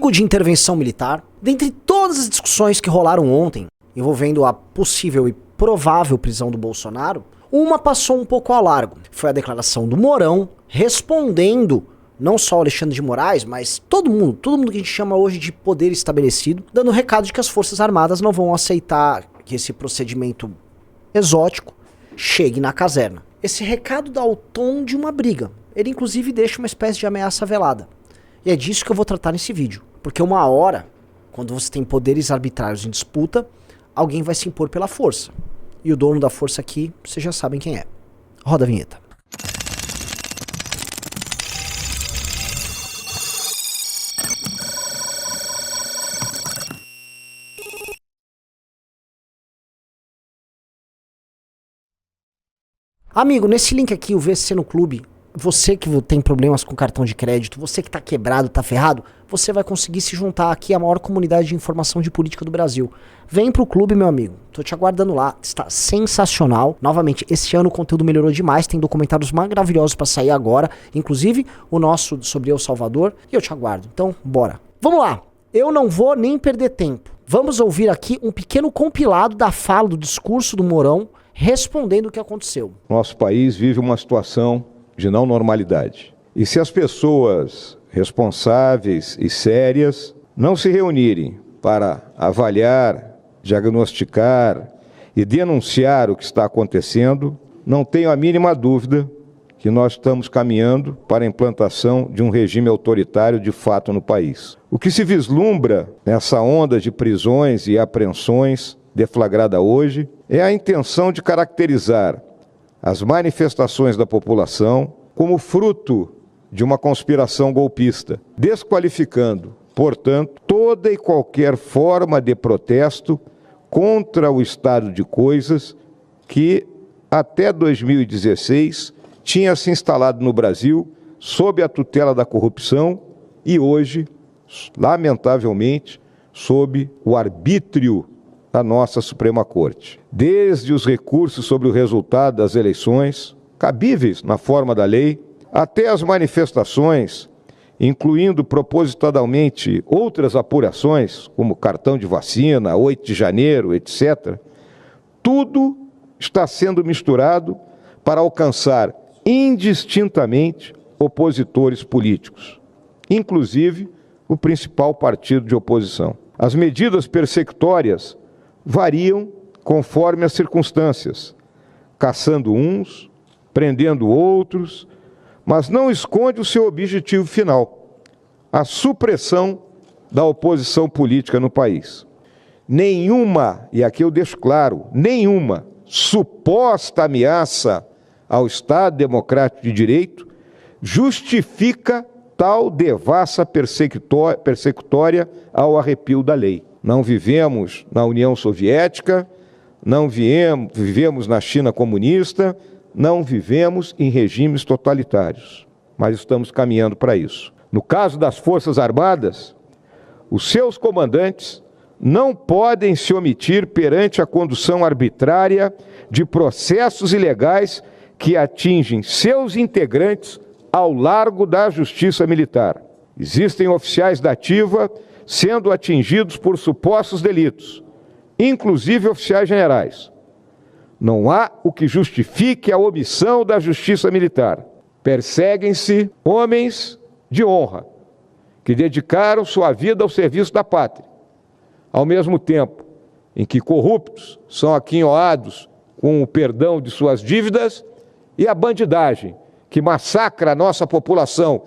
perigo de intervenção militar. Dentre todas as discussões que rolaram ontem, envolvendo a possível e provável prisão do Bolsonaro, uma passou um pouco ao largo. Foi a declaração do Mourão, respondendo não só o Alexandre de Moraes, mas todo mundo que a gente chama hoje de poder estabelecido, dando o recado de que as Forças Armadas não vão aceitar que esse procedimento exótico chegue na caserna. Esse recado dá o tom de uma briga. Ele inclusive deixa uma espécie de ameaça velada. E é disso que eu vou tratar nesse vídeo. Porque uma hora, quando você tem poderes arbitrários em disputa, alguém vai se impor pela força. E o dono da força aqui, vocês já sabem quem é. Roda a vinheta. Amigo, nesse link aqui, o VSC no Clube, você que tem problemas com cartão de crédito, você que tá quebrado, tá ferrado, você vai conseguir se juntar aqui à maior comunidade de informação de política do Brasil. Vem pro clube, meu amigo. Tô te aguardando lá. Está sensacional. Novamente, esse ano o conteúdo melhorou demais. Tem documentários maravilhosos pra sair agora. Inclusive, o nosso sobre El Salvador. E eu te aguardo. Então, bora. Vamos lá. Eu não vou nem perder tempo. Vamos ouvir aqui um pequeno compilado da fala, do discurso do Mourão, respondendo o que aconteceu. Nosso país vive uma situação de não normalidade. E se as pessoas responsáveis e sérias não se reunirem para avaliar, diagnosticar e denunciar o que está acontecendo, não tenho a mínima dúvida que nós estamos caminhando para a implantação de um regime autoritário de fato no país. O que se vislumbra nessa onda de prisões e apreensões deflagrada hoje é a intenção de caracterizar as manifestações da população como fruto de uma conspiração golpista, desqualificando, portanto, toda e qualquer forma de protesto contra o estado de coisas que, até 2016, tinha se instalado no Brasil sob a tutela da corrupção e hoje, lamentavelmente, sob o arbítrio da nossa Suprema Corte. Desde os recursos sobre o resultado das eleições, cabíveis na forma da lei, até as manifestações, incluindo propositadamente outras apurações, como cartão de vacina, 8 de janeiro, etc., tudo está sendo misturado para alcançar indistintamente opositores políticos, inclusive o principal partido de oposição. As medidas persecutórias variam conforme as circunstâncias, caçando uns, prendendo outros, mas não esconde o seu objetivo final, a supressão da oposição política no país. Nenhuma, e aqui eu deixo claro, nenhuma suposta ameaça ao Estado Democrático de Direito justifica tal devassa persecutória ao arrepio da lei. Não vivemos na União Soviética, não vivemos na China comunista, não vivemos em regimes totalitários, mas estamos caminhando para isso. No caso das Forças Armadas, os seus comandantes não podem se omitir perante a condução arbitrária de processos ilegais que atingem seus integrantes ao largo da Justiça Militar. Existem oficiais da ativa sendo atingidos por supostos delitos, inclusive oficiais generais. Não há o que justifique a omissão da Justiça Militar. Perseguem-se homens de honra, que dedicaram sua vida ao serviço da pátria, ao mesmo tempo em que corruptos são aquinhoados com o perdão de suas dívidas e a bandidagem, que massacra a nossa população,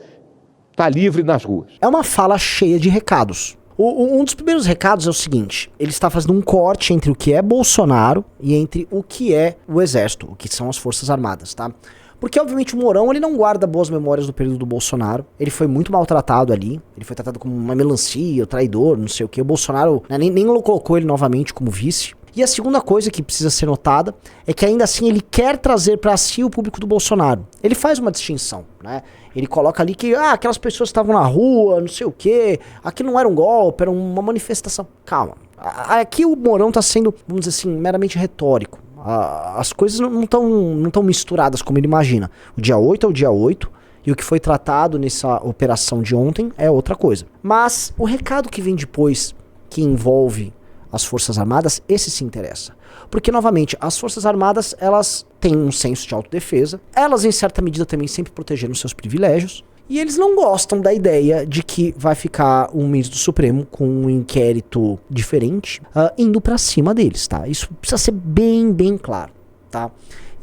está livre nas ruas. É uma fala cheia de recados. Um dos primeiros recados é o seguinte: ele está fazendo um corte entre o que é Bolsonaro e entre o que é o Exército, o que são as Forças Armadas, tá? Porque, obviamente, o Mourão, ele não guarda boas memórias do período do Bolsonaro. Ele foi muito maltratado ali. Ele foi tratado como uma melancia, o traidor, não sei o que. O Bolsonaro, né, nem colocou ele novamente como vice. E a segunda coisa que precisa ser notada é que, ainda assim, ele quer trazer para si o público do Bolsonaro. Ele faz uma distinção, né? Ele coloca ali que, aquelas pessoas estavam na rua, não sei o que, aquilo não era um golpe, era uma manifestação. Calma. Aqui o Mourão tá sendo, vamos dizer assim, meramente retórico. As coisas não estão misturadas como ele imagina. O dia 8 é o dia 8 E o que foi tratado nessa operação de ontem é outra coisa. Mas o recado que vem depois, que envolve as Forças Armadas, esse se interessa. Porque, novamente, as Forças Armadas, elas têm um senso de autodefesa, elas, em certa medida, também sempre protegeram seus privilégios, e eles não gostam da ideia de que vai ficar um ministro do Supremo com um inquérito diferente indo pra cima deles, tá? Isso precisa ser bem, bem claro, tá?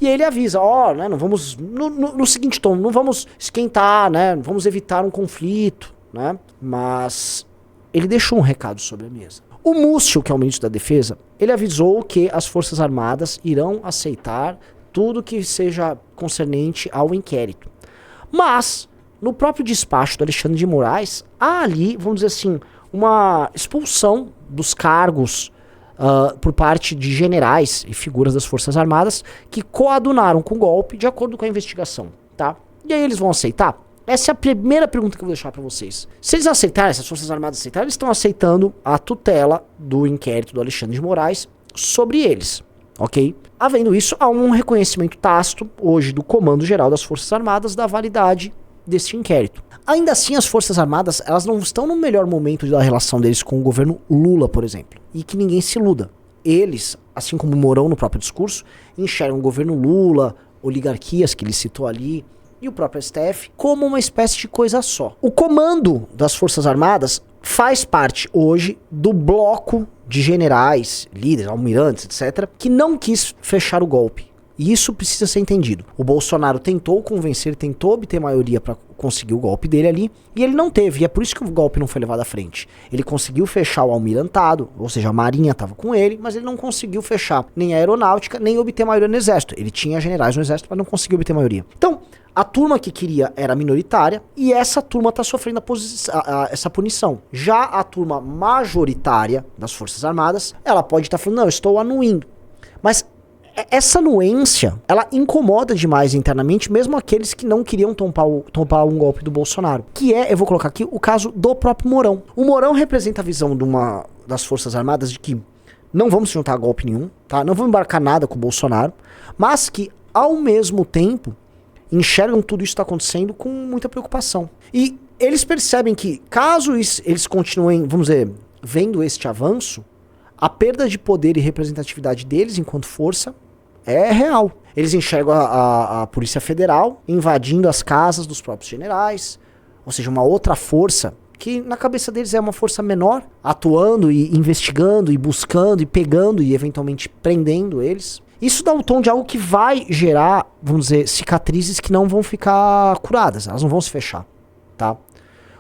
E ele avisa, né, não vamos, no seguinte tom, não vamos esquentar, né, não vamos evitar um conflito, né? Mas ele deixou um recado sobre a mesa. O Múcio, que é o ministro da Defesa, ele avisou que as Forças Armadas irão aceitar tudo que seja concernente ao inquérito. Mas, no próprio despacho do Alexandre de Moraes, há ali, vamos dizer assim, uma expulsão dos cargos por parte de generais e figuras das Forças Armadas que coadunaram com o golpe de acordo com a investigação, tá? E aí eles vão aceitar? Essa é a primeira pergunta que eu vou deixar pra vocês. Se eles aceitarem, se as Forças Armadas aceitarem, eles estão aceitando a tutela do inquérito do Alexandre de Moraes sobre eles, ok? Havendo isso, há um reconhecimento tácito hoje do Comando Geral das Forças Armadas da validade desse inquérito. Ainda assim, as Forças Armadas, elas não estão no melhor momento da relação deles com o governo Lula, por exemplo. E que ninguém se iluda. Eles, assim como o Mourão no próprio discurso, enxergam o governo Lula, oligarquias que ele citou ali, e o próprio STF, como uma espécie de coisa só. O comando das Forças Armadas faz parte hoje do bloco de generais, líderes, almirantes, etc., que não quis fechar o golpe. E isso precisa ser entendido. O Bolsonaro tentou convencer, tentou obter maioria para conseguir o golpe dele ali, e ele não teve, e é por isso que o golpe não foi levado à frente. Ele conseguiu fechar o almirantado, ou seja, a marinha estava com ele, mas ele não conseguiu fechar nem a aeronáutica, nem obter maioria no exército. Ele tinha generais no exército, mas não conseguiu obter maioria. Então, a turma que queria era minoritária, e essa turma está sofrendo essa punição. Já a turma majoritária das Forças Armadas, ela pode estar falando, não, eu estou anuindo. Mas essa anuência, ela incomoda demais internamente, mesmo aqueles que não queriam tombar um golpe do Bolsonaro. Que é, eu vou colocar aqui, o caso do próprio Mourão. O Mourão representa a visão das Forças Armadas de que não vamos se juntar a golpe nenhum, tá? Não vamos embarcar nada com o Bolsonaro, mas que, ao mesmo tempo, enxergam tudo isso que está acontecendo com muita preocupação. E eles percebem que, caso eles continuem, vamos dizer, vendo este avanço, a perda de poder e representatividade deles enquanto força é real. Eles enxergam a Polícia Federal invadindo as casas dos próprios generais, ou seja, uma outra força que na cabeça deles é uma força menor, atuando e investigando e buscando e pegando e eventualmente prendendo eles. Isso dá um tom de algo que vai gerar, vamos dizer, cicatrizes que não vão ficar curadas, elas não vão se fechar, tá?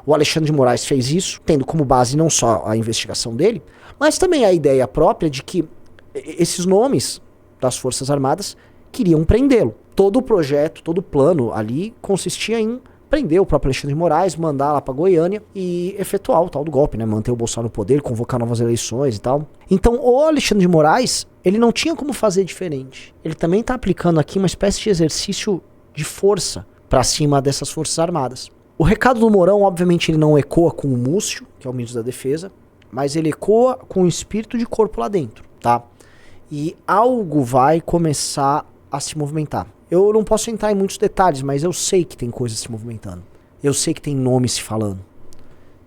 O Alexandre de Moraes fez isso, tendo como base não só a investigação dele, mas também a ideia própria de que esses nomes das Forças Armadas queriam prendê-lo. Todo o projeto, todo o plano ali consistia em prender o próprio Alexandre de Moraes, mandar lá pra Goiânia e efetuar o tal do golpe, né? Manter o Bolsonaro no poder, convocar novas eleições e tal. Então o Alexandre de Moraes, ele não tinha como fazer diferente. Ele também tá aplicando aqui uma espécie de exercício de força pra cima dessas Forças Armadas. O recado do Mourão, obviamente, ele não ecoa com o Múcio, que é o ministro da Defesa, mas ele ecoa com o espírito de corpo lá dentro, tá? E algo vai começar a se movimentar. Eu não posso entrar em muitos detalhes, mas eu sei que tem coisas se movimentando. Eu sei que tem nomes se falando.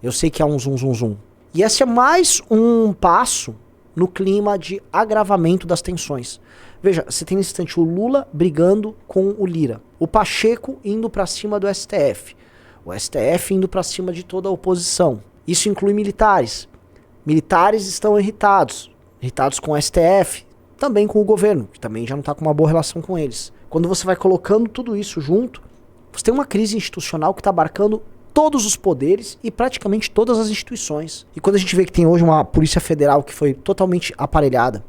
Eu sei que há um zum zum zum. E esse é mais um passo no clima de agravamento das tensões. Veja, você tem nesse instante o Lula brigando com o Lira. O Pacheco indo pra cima do STF. O STF indo pra cima de toda a oposição. Isso inclui militares. Militares estão irritados com o STF, também com o governo, que também já não está com uma boa relação com eles. Quando você vai colocando tudo isso junto, você tem uma crise institucional que está abarcando todos os poderes e praticamente todas as instituições. E quando a gente vê que tem hoje uma Polícia Federal que foi totalmente aparelhada,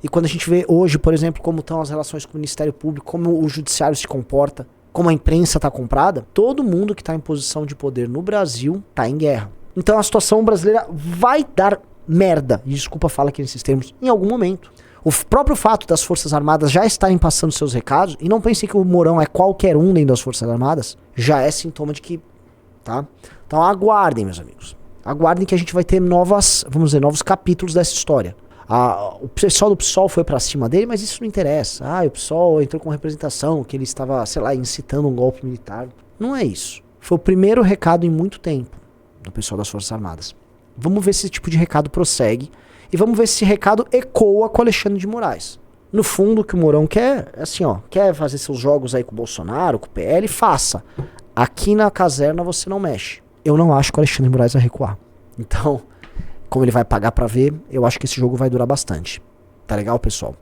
e quando a gente vê hoje, por exemplo, como estão as relações com o Ministério Público, como o Judiciário se comporta, como a imprensa está comprada, todo mundo que está em posição de poder no Brasil está em guerra. Então a situação brasileira vai dar merda, e desculpa falar aqui nesses termos, em algum momento. O próprio fato das Forças Armadas já estarem passando seus recados, e não pensem que o Mourão é qualquer um dentro das Forças Armadas, já é sintoma de que, tá? Então aguardem, meus amigos. Aguardem que a gente vai ter novos capítulos dessa história. O pessoal do PSOL foi pra cima dele, mas isso não interessa. O PSOL entrou com representação, que ele estava, sei lá, incitando um golpe militar. Não é isso. Foi o primeiro recado em muito tempo do pessoal das Forças Armadas. Vamos ver se esse tipo de recado prossegue e vamos ver se esse recado ecoa com o Alexandre de Moraes. No fundo, o que o Mourão quer, assim, ó, quer fazer seus jogos aí com o Bolsonaro, com o PL, faça. Aqui na caserna você não mexe. Eu não acho que o Alexandre de Moraes vai recuar. Então, como ele vai pagar pra ver, eu acho que esse jogo vai durar bastante. Tá legal, pessoal?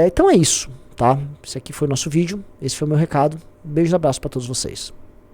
Então é isso, tá? Esse aqui foi o nosso vídeo, esse foi o meu recado. Beijo e abraço pra todos vocês.